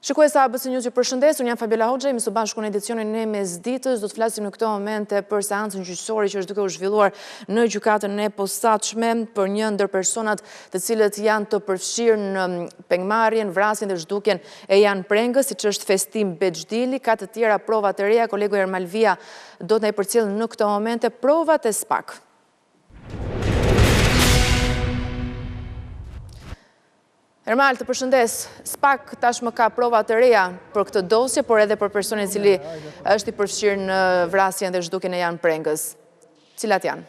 Shikues ABC News, ju përshëndes, unë jam Fabiola Hoxha, jemi së bashku në edicionin e mesditës, do të flasim në këto momente për seancën gjyqësore që është duke u zhvilluar në gjykatën e posaçme për një ndër personat të cilët janë të përfshirë në pengmarrjen, vrasjen dhe zhdukjen e Jan Prengës, siç është Festim Bexhdili. Ka të tjera prova të reja, kolegu Ermal Via do të na i përcjell në këto momente provat e SPAK. Ermal, të përshëndes, SPAK tashmë ka prova të reja për këtë dosje, por edhe për personin cili është i përfshirë në vrasjen dhe zhdukjen e Jan Prengës. Cilat janë?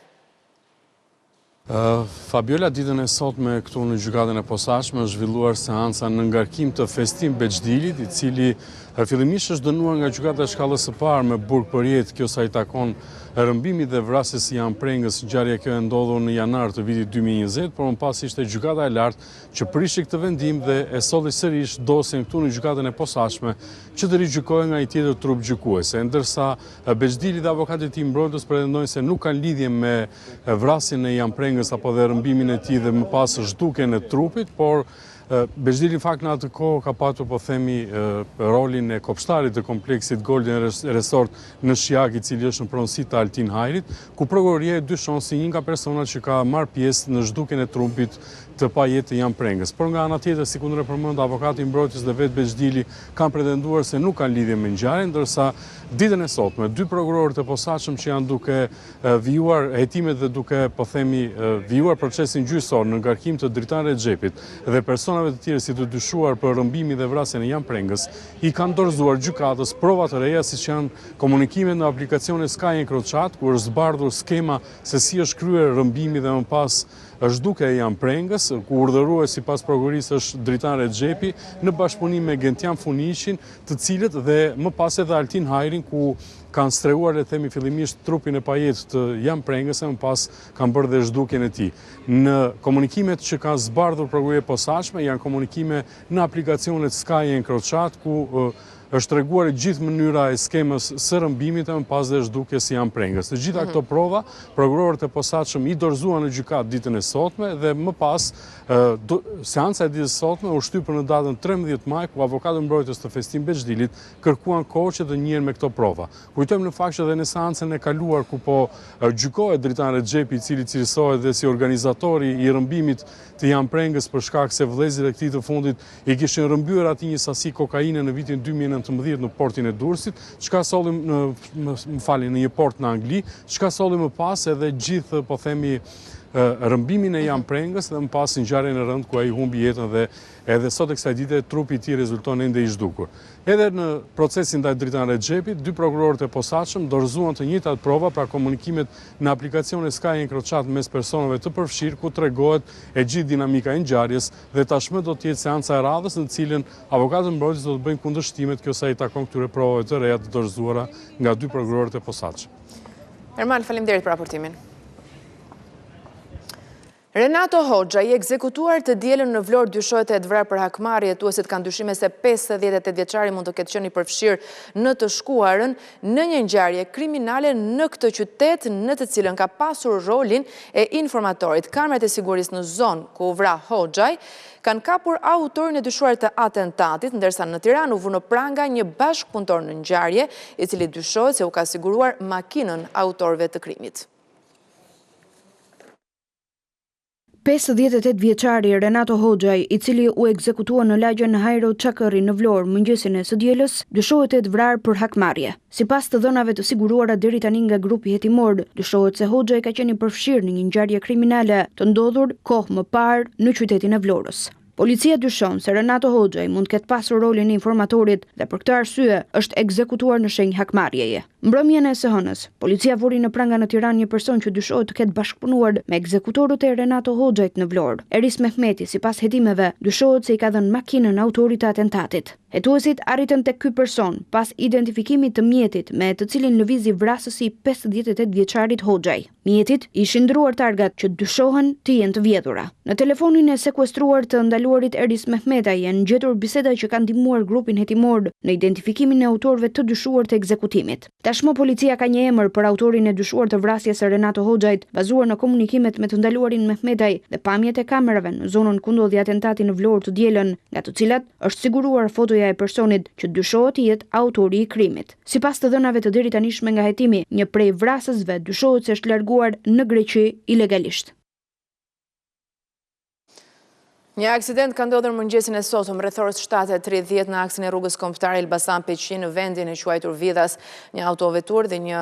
Fabiola, ditën e sotme këtu në gjykatën e posaçme është zhvilluar seanca në ngarkim të Festim Bexhdilit, i cili fillimisht është dënuar nga gjykata e shkallës së parë me burg për jetë, kjo sa i takon rrëmbimit dhe vrasjes së Jan Prengës. Ngjarja kjo e ndodhur në janar të vitit 2020, por më pas ishte gjykata e lartë që prishi këtë vendim dhe e solli sërish dosjen këtu në gjykatën e posaçme që të rigjykohej nga një tjetër trup gjykuese, ndërsa Bexhdili dhe avokatët e tij mbrojtës pretendojnë se nuk kanë lidhje me vrasjen e Jan Prengës apo dhe rrëmbimin e tij dhe më pas zhdukjen e trupit, por Bexhdili në fakt në atë kohë ka patur, po themi, rolin e kopshtarit të kompleksit Golden Resort në Shijak, i cili është në pronësi të Altin Hajrit, ku prokuroria e dyshon si një nga personat që ka marrë pjesë në zhdukjen e trupit të pajetë të Jan Prengës. Por nga ana tjetër, si kundër e përmend avokati i mbrojtjes dhe vetë Bexhdili kanë pretenduar se nuk kanë lidhje me ngjarjen, ndërsa ditën e sotme dy prokurorë të posaçëm që janë duke vijuar hetimet dhe duke, po themi, vijuar procesin gjyqësor në ngarkim të Dritan Rexhepit dhe personave të tjerë si të dyshuar për rrëmbimin dhe vrasjen e Jan Prengës, i kanë dorëzuar gjykatës prova të reja, siç janë komunikimet në aplikacionin Sky Encrochat, ku është zbardhur skema se si është kryer rrëmbimi dhe më pas zhdukja e Jan Prengës, ku urdhërues sipas prokurisë është Dritan Rexhepi në bashkëpunim me Gentian Funiqin, të cilët dhe më pas edhe Altin Hajrin, ku kanë strehuar, le të themi, fillimisht trupin e pajetë të Jan Prengës e më pas kanë bërë dhe zhdukjen e tij. Në komunikimet që ka zbardhur prokuria e posaçme janë komunikime në aplikacionet Sky Encrochat, ku është treguar gjithë mënyra e skemës së rrëmbimit e më pas dhe zhdukjes së Jan Prengës. Të gjitha këto prova, prokurorët e posaçëm i dorëzuan në gjykatë ditën e sotme dhe më pas seanca e ditës së sotme u shtypur në datën 13 maj, ku avokatët e mbrojtjes të Festim Bexhdilit kërkuan kohë që të njihen me këto prova. Kujtojmë në fakt që edhe në seancën e kaluar ku po gjykohet Dritan Rexhepi, i cili cilësohet dhe si organizatori i rrëmbimit të Jan Prengës për shkak se vëllezërit e këtij të fundit i kishin rrëmbyer atij një sasi kokaine në vitin 2019 në portin e Durrësit, çka solli në një port në Angli, çka solli më pas edhe gjithë, po themi, rrëmbimin e Jan Prengës dhe më pas ngjarjen e rëndë ku ai humbi jetën dhe edhe sot e kësaj dite trupi i tij rezulton ende i zhdukur. Edhe në procesin ndaj Dritan Rexhepit, dy prokurorët e posaçëm dorëzuan të njëjtat prova, pra komunikimet në aplikacionin Sky Encrochat mes personave të përfshirë, ku tregohet e gjithë dinamika e ngjarjes dhe tashmë do të jetë seanca e radhës në të cilën avokatët e mbrojtjes do të bëjnë kundërshtimet, kjo sa i takon këtyre provave të reja të dorëzuara nga dy prokurorët e posaçëm. Ermal, faleminderit për raportimin. Renato Hoxha, i ekzekutuar të dielën në Vlorë, dyshohet e vrarë për hakmarrje. Hetuesit kanë dyshime se 58 vjeçari mund të ketë qenë i përfshirë në të shkuarën në një ngjarje kriminale në këtë qytet, në të cilën ka pasur rolin e informatorit. Kamerat e sigurisë në zonë ku u vra Hoxhaj kanë kapur autorin e dyshuar të atentatit, ndërsa në Tiranë u vënë pranga një bashkëpunëtor në ngjarje, i cili dyshohet se u ka siguruar makinën autorëve të krimit. 58 vjeçari Renato Hoxhaj, i cili u ekzekutua në lagjen Hajro Çakërri në Vlorë mëngjesin e së dielës, dyshohet e të vrarë për hakmarrje. Sipas të dhënave të siguruara deri tani nga grupi hetimor, dyshohet se Hoxhaj ka qenë i përfshirë në një ngjarje kriminale të ndodhur kohë më parë në qytetin e Vlorës. Policia dyshon se Renato Hoxhaj mund të ketë pasur rolin e informatorit dhe për këtë arsye është ekzekutuar në shenjë hakmarrjeje. Mbrëmjen e së hënës, policia vuri në pranga në Tiranë një person që dyshohet të ketë bashkëpunuar me ekzekutorët e Renato Hoxhajt në Vlorë. Eris Mehmeti, sipas hetimeve, dyshohet se i ka dhënë makinën autorit të atentatit. Hetuesit arritën tek ky person pas identifikimit të mjetit me të cilin lëvizi vrasësi 58 vjeçarit Hoxhaj. Mjetit ishin ndruar targat që dyshohen të jenë të vjedhura. Në telefonin e sekuestruar të ndaluar ndaluarit Eris Mehmetaj janë gjetur biseda që kanë ndihmuar grupin hetimor në identifikimin e autorëve të dyshuar të ekzekutimit. Tashmë policia ka një emër për autorin e dyshuar të vrasjes së Renato Hoxhait, bazuar në komunikimet me të ndaluarin Mehmetaj dhe pamjet e kamerave në zonën ku ndodhi atentati në Vlorë të dielën, nga të cilat është siguruar fotoja e personit që dyshohet të jetë autori i krimit. Sipas të dhënave të deritanishme nga hetimi, një prej vrasësve dyshohet se është larguar në Greqi ilegalisht. Një aksident ka ndodhur mëngjesin e sotëm rreth orës 7:30 në aksin e rrugës kombëtare Elbasan Peqin në vendin e quajtur Vidhas. Një autovetur dhe një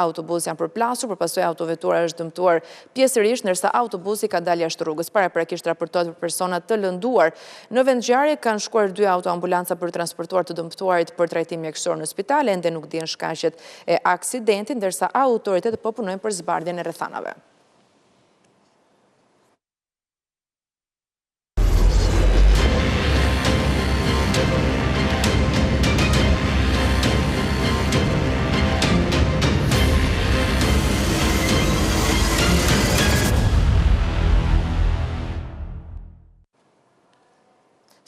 autobus janë përplasur, por pasojë autovetura është dëmtuar pjesërisht, ndërsa autobusi ka dalë jashtë rrugës. Paraprakisht raportohet për persona të lënduar. Në vendngjarje kanë shkuar 2 autoambulanca për transportuar të dëmtuarit për trajtim mjekësor në spital. Ende nuk dihen shkaqet e aksidentit, ndërsa autoritetet po punojnë për zbardhjen e rrethanave.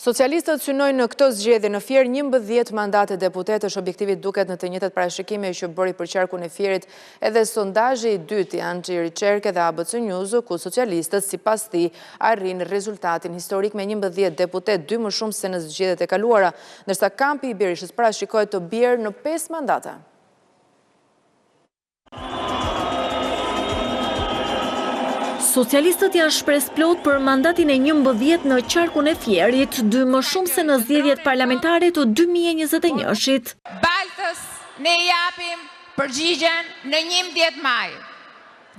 Socialistët synojnë në këtë zgjedhje në Fier 11 mandate deputetësh, objektivit duket në të njëjtat parashikime që bëri për qarkun e Fierit edhe sondazhi i dytë i Anxhiri Çerke dhe ABC News, ku socialistët sipas tij arrin rezultatin historik me 11 deputet, 2 më shumë se në zgjedhjet e kaluara, ndërsa kampi i Berishës parashikohet të bjerë në 5 mandate. Socialistët janë shpresë plot për mandatin e 11 në qarkun e Fierit, 2 më shumë se në zgjedhjet parlamentare të 2021-shit. Baltës ne japim përgjigjen në 11 maj.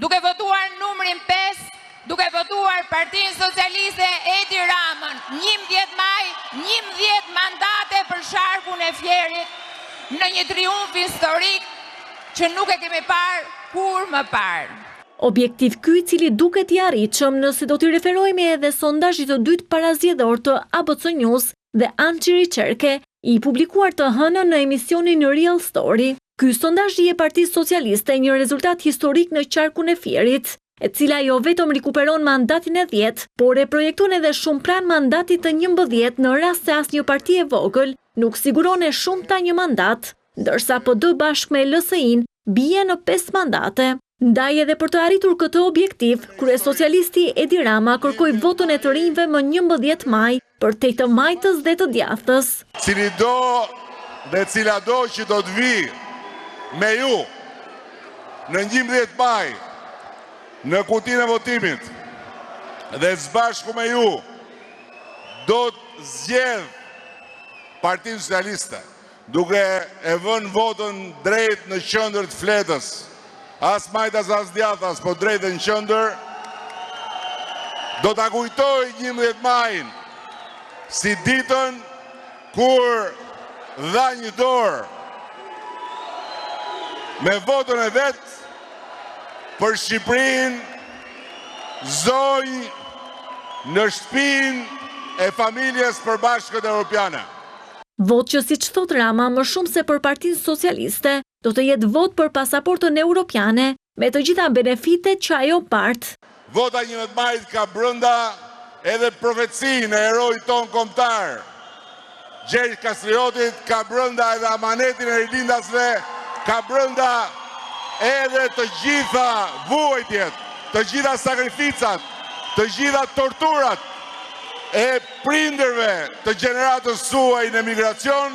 Duke votuar numrin 5, duke votuar Partinë Socialiste Edi Ramën, 11 maj, 11 mandate për qarkun e Fierit në një triumf historik që nuk e kemi parë kur më parë. Objektiv ky i cili duket i arritshëm nëse do t'i referojmë edhe sondazhit të dytë parazgjedhor të ABC News dhe Anxhiri Çerke, i publikuar të hënën në emisionin Real Story. Ky sondazh i Partisë Socialiste një rezultat historik në qarkun e Fierit, e cila jo vetëm rikuperon mandatin e 10, por e projekton edhe shumë pranë mandatit të 11 në rast se asnjë parti e vogël nuk siguron e shumta një mandat, ndërsa PD bashkë me LSI-n bie në 5 mandate. Ndaj edhe për të arritur këtë objektiv, kryesocialisti Edi Rama kërkoi votën e të rinjve më 11 maj për te të majtës dhe të djathtës. Cili do dhe cila do që do të vi me ju në 11 maj në kutinë e votimit dhe zbashku me ju do të zgjedh Partinë Socialiste duke e vënë votën drejt në qendër të fletës. As majtas, as djathtas, po drejtë në qendër, do ta kujtoj 11 majin si ditën kur dha një dorë me votën e vet për Shqipërinë, zonjë në shtëpinë e familjes përbashkët evropiane. Vot që siç thot Rama më shumë se për Partinë Socialiste, do të jetë vot për pasaportën europiane me të gjitha benefitet që ajo part. Vota 11 majit ka brenda edhe profecinë e herojit ton kombëtar. Gjergj Kastriotit, ka brenda edhe amanetin e rilindasve, ka brenda edhe të gjitha vuajtjet, të gjitha sakrificat, të gjitha torturat e prindërve të gjeneratës suaj në emigracion,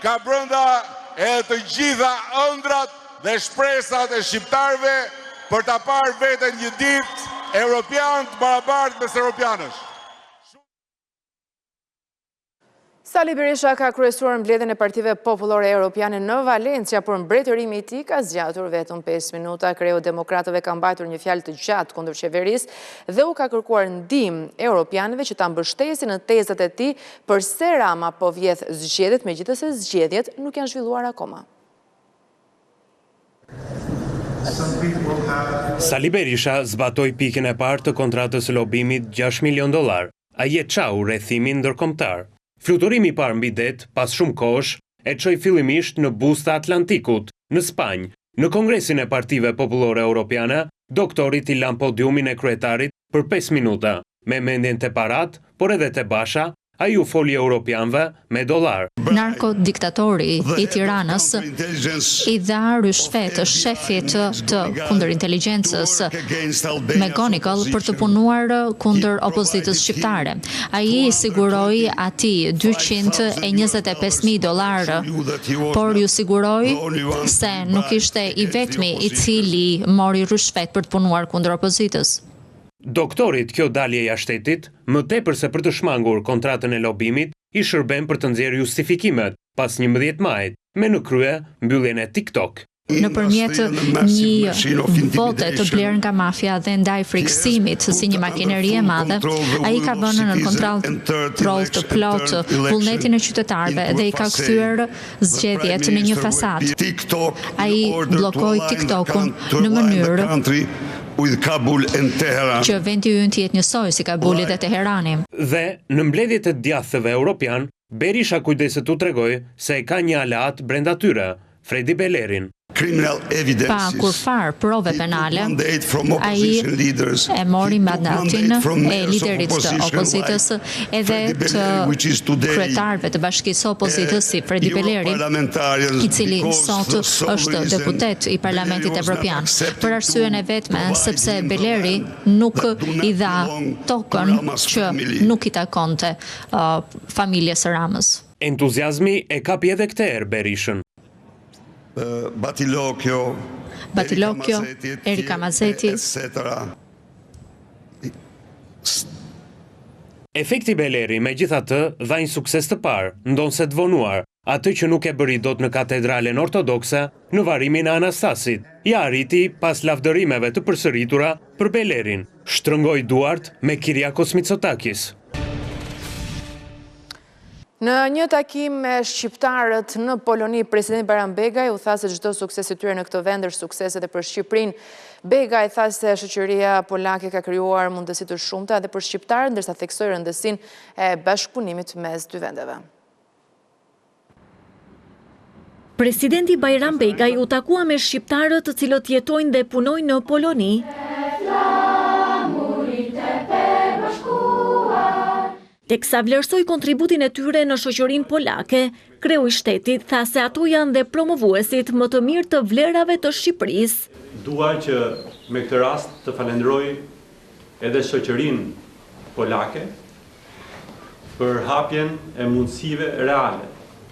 ka brenda edhe të gjitha ëndrat dhe shpresat e shqiptarve për ta parë veten një ditë europian të barabartë mes europianësh. Sali Berisha ka kryesuar mbledhjen e partive popullore europiane në Valencia, por mbretërimi i tij ka zgjatur vetëm 5 minuta. Kreu Demokratëve ka mbajtur një fjalë të gjatë kundër qeverisë dhe u ka kërkuar ndihmë europianëve që ta mbështesin në tezat e tij përse Rama po vjedh zgjedhjet, megjithëse zgjedhjet nuk janë zhvilluar akoma. Sali Berisha zbatoi pikën e parë të kontratës së lobimit $6 milion. Ai e çau rrethimin ndërkombëtar. Fluturimi i parë mbi det, pas shumë kohësh, e çoi fillimisht në Busta Atlantikut, në Spanjë. Në Kongresin e Partive Popullore Europiane, doktorit i lan podiumin e kryetarit për 5 minuta. Me mendjen të parat, por edhe te Basha, ai u foli europianëve me dollar. Narkodiktatori i Tiranës i dha ryshfet shefit të kundërinteligencës McGonigal për të punuar kundër opozitës shqiptare. Ai i siguroi atij $225,000, por ju siguroi se nuk ishte i vetmi i cili mori ryshfet për të punuar kundër opozitës. Doktorit kjo dalje jashtetit, më tepër se për të shmangur kontratën e lobimit, i shërben për të nxjerrë justifikimet pas 11 majit, me në krye mbylljen e TikTok. Nëpërmjet një vote të blerë nga mafia dhe ndaj friksimit si një makineri e madhe, ai ka vënë në kontroll të plotë vullnetin e qytetarëve dhe i ka kthyer zgjedhjet në një fasad. Ai bllokoi TikTokun në mënyrë që vendi ynë të jetë njësoj si Kabuli dhe Teherani. Dhe në mbledhjet e djathëve europian, Berisha kujdeset u tregoj se ka një aleat brenda tyre, Fredi Belerin. Pa kurfar prove penale, ai e mori mandatin e liderit të opozitës edhe të kryetarëve të bashkisë opozitës si Fredi Beleri, i cili sot është deputet i Parlamentit Evropian, për arsyeën e vetme sepse Beleri nuk i dha tokën që nuk i takonte familjes së Ramës. Entuziazmi e kapi edhe këtë herë Berishën. Batilokjo, Erika Mazeti. Efekti Beleri me gjithatë dha një sukses të parë, ndonse të vonuar, atë që nuk e bëri dot në katedralen ortodokse në varimin e Anastasit. Ja arriti pas lavdërimeve të përsëritura për Belerin, shtrëngoi duart me Kyriakos Mitsotakis. Në një takim me shqiptarët në Poloni, presidenti Bayram Begaj u tha se çdo sukses i tyre në këtë vend është sukses edhe për Shqipërinë. Begaj tha se shoqëria polake ka krijuar mundësi të shumta edhe për shqiptarët, ndërsa theksoi rëndësinë e bashkëpunimit mes dy vendeve. Presidenti Bayram Begaj u takua me shqiptarët të cilët jetojnë dhe punojnë në Poloni. Teksa vlerësoi kontributin e tyre në shoqërinë polake, kreu i shtetit tha se ato janë dhe promovuesit më të mirë të vlerave të Shqipërisë. Dua që me këtë rast të falenderoj edhe shoqërinë polake për hapjen e mundësive reale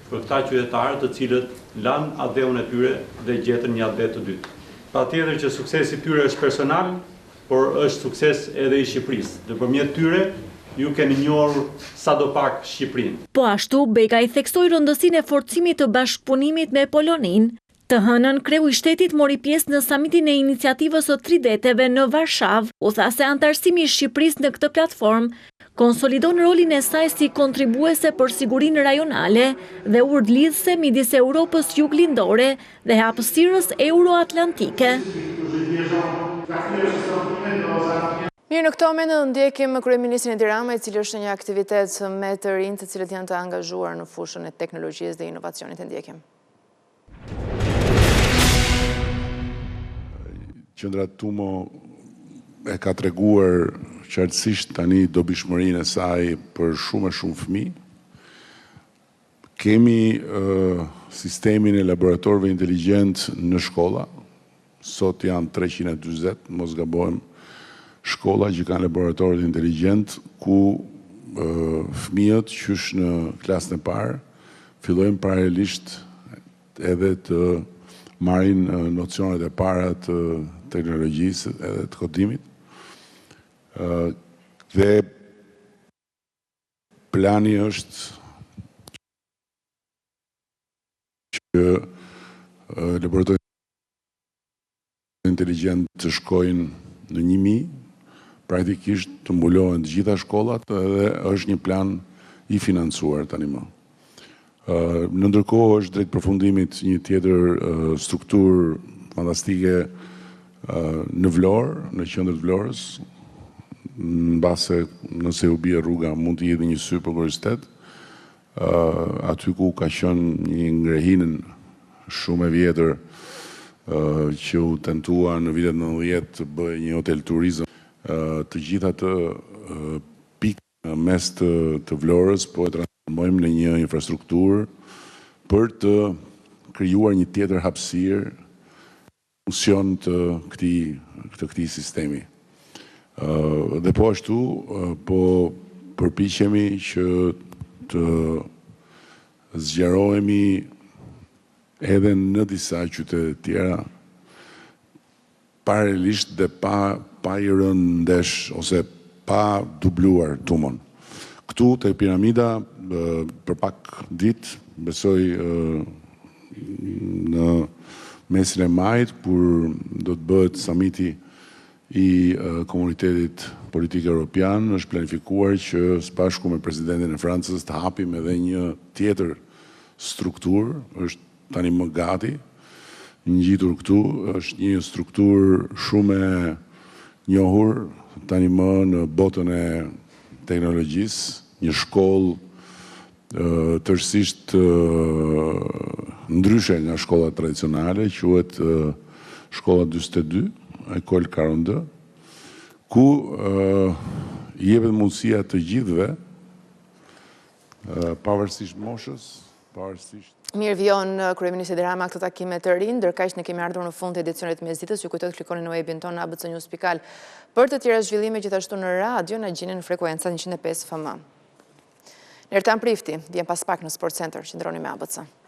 për këta qytetarë të cilët lanë adheun e tyre dhe gjetën një adhe të dytë. Patjetër që suksesi tyre është personal, por është sukses edhe i Shqipërisë. Nëpërmjet tyre ju keni njohur sadopak Shqipërinë. Po ashtu, Begaj theksoi rëndësinë e forcimit të bashkëpunimit me Polonin. Të hënën, kreu i shtetit mori pjesë në samitin e iniciativës së 30-teve në Varshavë. U tha se antarësimi i Shqipërisë në këtë platformë konsolidon rolin e saj si kontribuese për sigurinë rajonale dhe urdhëlidhse midis Europës juglindore dhe hapësirës euroatlantike. Mirë, në këto moment ndjekim kryeministrin Edi Rama, i cili është një aktivitet me të rinj të cilët janë të angazhuar në fushën e teknologjisë dhe inovacionit. Ndjekim. Qendra Tumo e ka treguar qartësisht tani dobishmërinë e saj për shumë fëmijë. Kemi sistemin e laboratorëve inteligjent në shkolla. Sot janë 340, mos gabojmë, shkolla që kanë laboratorët inteligjent ku fëmijët qysh në klasën e parë fillojnë paralelisht edhe të marrin nocionet e para të teknologjisë edhe të kodimit. Dhe plani është që laboratorët inteligjent të shkojnë në 1000, praktikisht të mbulohen të gjitha shkollat dhe është një plan i financuar tani më. Në ndërkohë është drejt përfundimit një tjetër strukturë fantastike në Vlorë, në qendër të Vlorës, mbase nëse u bie rruga mund të jetë një sy për kuriozitet. Aty ku ka qenë një ngrehinën shumë e vjetër që u tentua në vitet 90 të bëjë një hotel turizëm. Të gjitha të pikë mes të Vlorës, po e transformojmë në një infrastrukturë për të krijuar një tjetër hapësirë funksion të këtij sistemi. Dhe po ashtu, po përpiqemi që të zgjerohemi edhe në disa qytete tjera paralelisht dhe pa i rënë ndesh ose pa dubluar tumon. Këtu te piramida për pak ditë, besoj në mesin e majit, kur do të bëhet samiti i komunitetit politik evropian, është planifikuar që së bashku me presidentin e Francës të hapim edhe një tjetër strukturë, është tani më gati, ngjitur këtu, është një strukturë shumë e njohur tani më në botën e teknologjisë, një shkollë tërësisht ndryshe nga shkollat tradicionale, quhet Shkolla 42, École 42, ku jepet mundësia të gjithëve, pavarësisht moshës, pavarësisht. Mirë vijon kryeministri Rama këto takime të rinj, ndërkaq ne kemi ardhur në fund të edicionit të mesditës. Ju kujtoj të klikoni në webin tonë abcnews.al. Për të tjera zhvillime gjithashtu në radio, na gjeni në frekuenca 105 FM. Nertan Prifti, vjen pas pak në Sport Center, qëndroni me ABC.